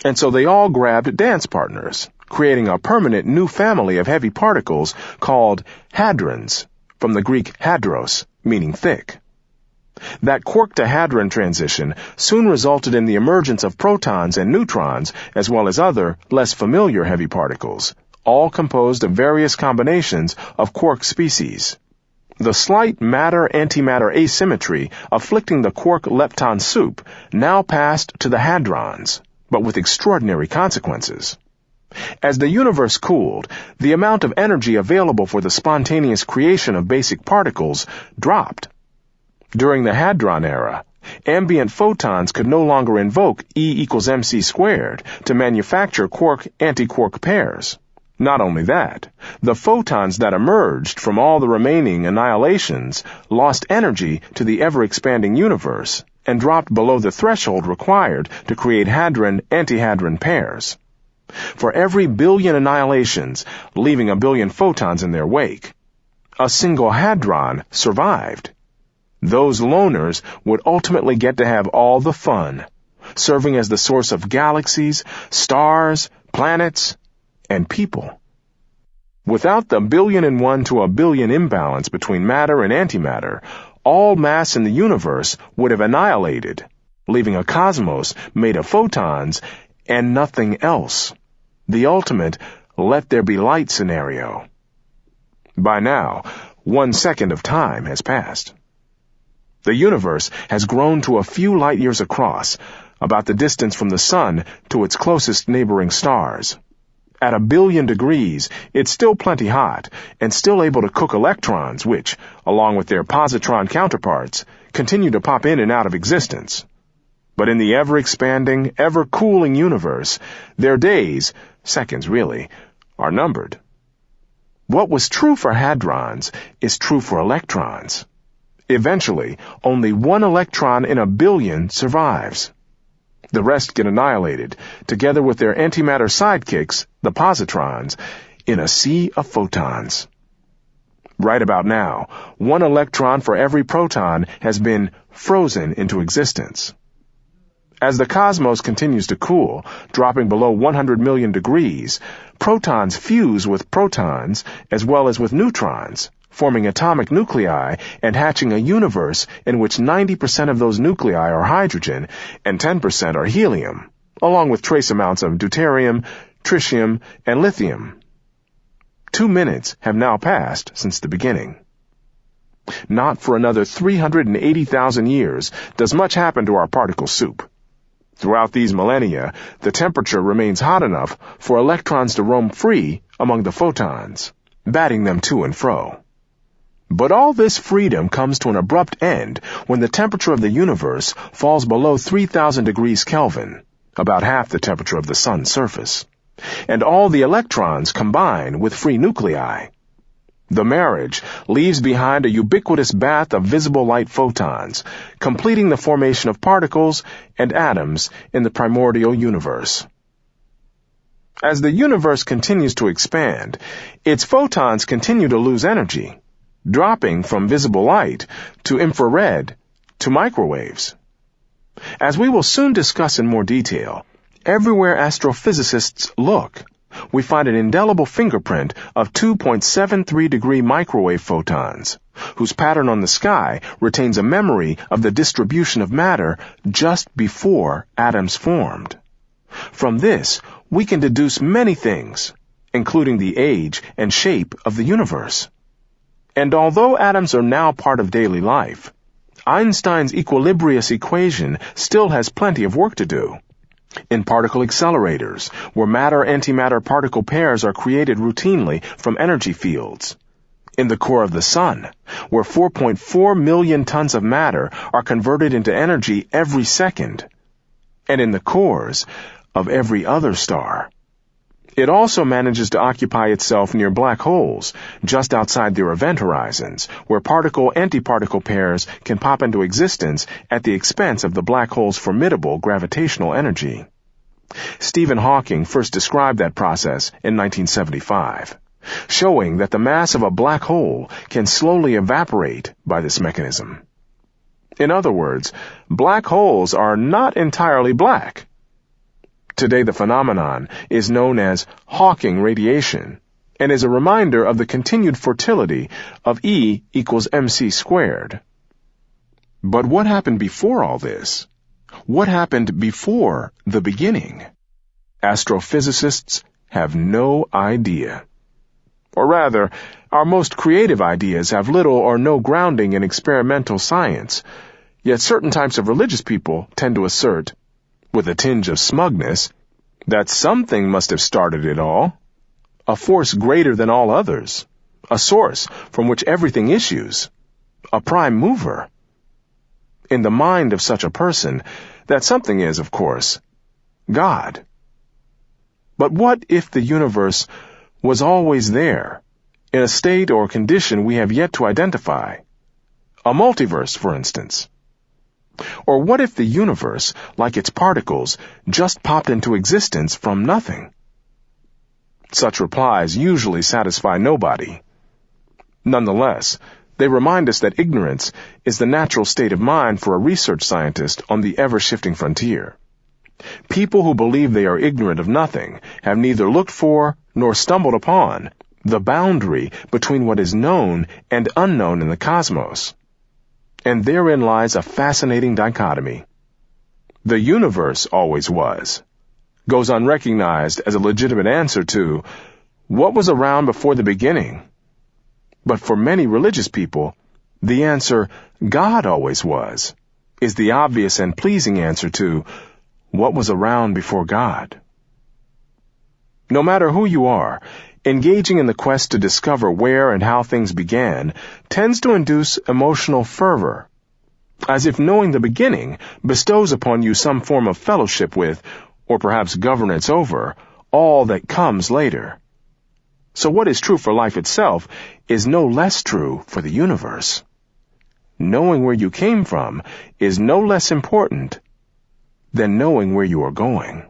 And so they all grabbed dance partners, creating a permanent new family of heavy particles called hadrons, from the Greek hadros, meaning thick. That quark to hadron transition soon resulted in the emergence of protons and neutrons, as well as other, less familiar heavy particles, all composed of various combinations of quark species. The slight matter-antimatter asymmetry afflicting the quark-lepton soup now passed to the hadrons, but with extraordinary consequences. As the universe cooled, the amount of energy available for the spontaneous creation of basic particles dropped. During the hadron era, ambient photons could no longer invoke E=mc² to manufacture quark-antiquark pairs. Not only that, the photons that emerged from all the remaining annihilations lost energy to the ever-expanding universe and dropped below the threshold required to create hadron-antihadron pairs. For every billion annihilations, leaving a billion photons in their wake, a single hadron survived. Those loners would ultimately get to have all the fun, serving as the source of galaxies, stars, planets, and people. Without the 1,000,000,001 to 1,000,000,000 imbalance between matter and antimatter, all mass in the universe would have annihilated, leaving a cosmos made of photons and nothing else. The ultimate let there be light scenario. By now, 1 second of time has passed. The universe has grown to a few light years across, about the distance from the sun to its closest neighboring stars. At 1,000,000,000 degrees, it's still plenty hot and still able to cook electrons which, along with their positron counterparts, continue to pop in and out of existence. But in the ever-expanding, ever-cooling universe, their days, seconds really, are numbered. What was true for hadrons is true for electrons. Eventually, only 1 electron in 1,000,000,000 survives. The rest get annihilated, together with their antimatter sidekicks, the positrons, in a sea of photons. Right about now, 1 electron for every proton has been frozen into existence. As the cosmos continues to cool, dropping below 100 million degrees, protons fuse with protons as well as with neutrons, forming atomic nuclei and hatching a universe in which 90% of those nuclei are hydrogen and 10% are helium, along with trace amounts of deuterium, tritium, and lithium. 2 minutes have now passed since the beginning. Not for another 380,000 years does much happen to our particle soup. Throughout these millennia, the temperature remains hot enough for electrons to roam free among the photons, batting them to and fro. But all this freedom comes to an abrupt end when the temperature of the universe falls below 3,000 degrees Kelvin, about half the temperature of the sun's surface, and all the electrons combine with free nuclei. The marriage leaves behind a ubiquitous bath of visible light photons, completing the formation of particles and atoms in the primordial universe. As the universe continues to expand, its photons continue to lose energy, dropping from visible light to infrared to microwaves. As we will soon discuss in more detail, everywhere astrophysicists look, we find an indelible fingerprint of 2.73-degree microwave photons, whose pattern on the sky retains a memory of the distribution of matter just before atoms formed. From this, we can deduce many things, including the age and shape of the universe. And although atoms are now part of daily life, Einstein's equilibrious equation still has plenty of work to do. In particle accelerators, where matter-antimatter particle pairs are created routinely from energy fields. In the core of the sun, where 4.4 million tons of matter are converted into energy every second. And in the cores of every other star. It also manages to occupy itself near black holes, just outside their event horizons, where particle-antiparticle pairs can pop into existence at the expense of the black hole's formidable gravitational energy. Stephen Hawking first described that process in 1975, showing that the mass of a black hole can slowly evaporate by this mechanism. In other words, black holes are not entirely black. Today the phenomenon is known as Hawking radiation and is a reminder of the continued fertility of E equals mc squared. But what happened before all this? What happened before the beginning? Astrophysicists have no idea. Or rather, our most creative ideas have little or no grounding in experimental science, yet certain types of religious people tend to assert, with a tinge of smugness, that something must have started it all, a force greater than all others, a source from which everything issues, a prime mover. In the mind of such a person, that something is, of course, God. But what if the universe was always there, in a state or condition we have yet to identify? A multiverse, for instance. Or what if the universe, like its particles, just popped into existence from nothing? Such replies usually satisfy nobody. Nonetheless, they remind us that ignorance is the natural state of mind for a research scientist on the ever-shifting frontier. People who believe they are ignorant of nothing have neither looked for nor stumbled upon the boundary between what is known and unknown in the cosmos. And therein lies a fascinating dichotomy. The universe always was goes unrecognized as a legitimate answer to what was around before the beginning. But for many religious people, the answer, God always was, is the obvious and pleasing answer to what was around before God. No matter who you are, engaging in the quest to discover where and how things began tends to induce emotional fervor, as if knowing the beginning bestows upon you some form of fellowship with, or perhaps governance over, all that comes later. So what is true for life itself is no less true for the universe. Knowing where you came from is no less important than knowing where you are going.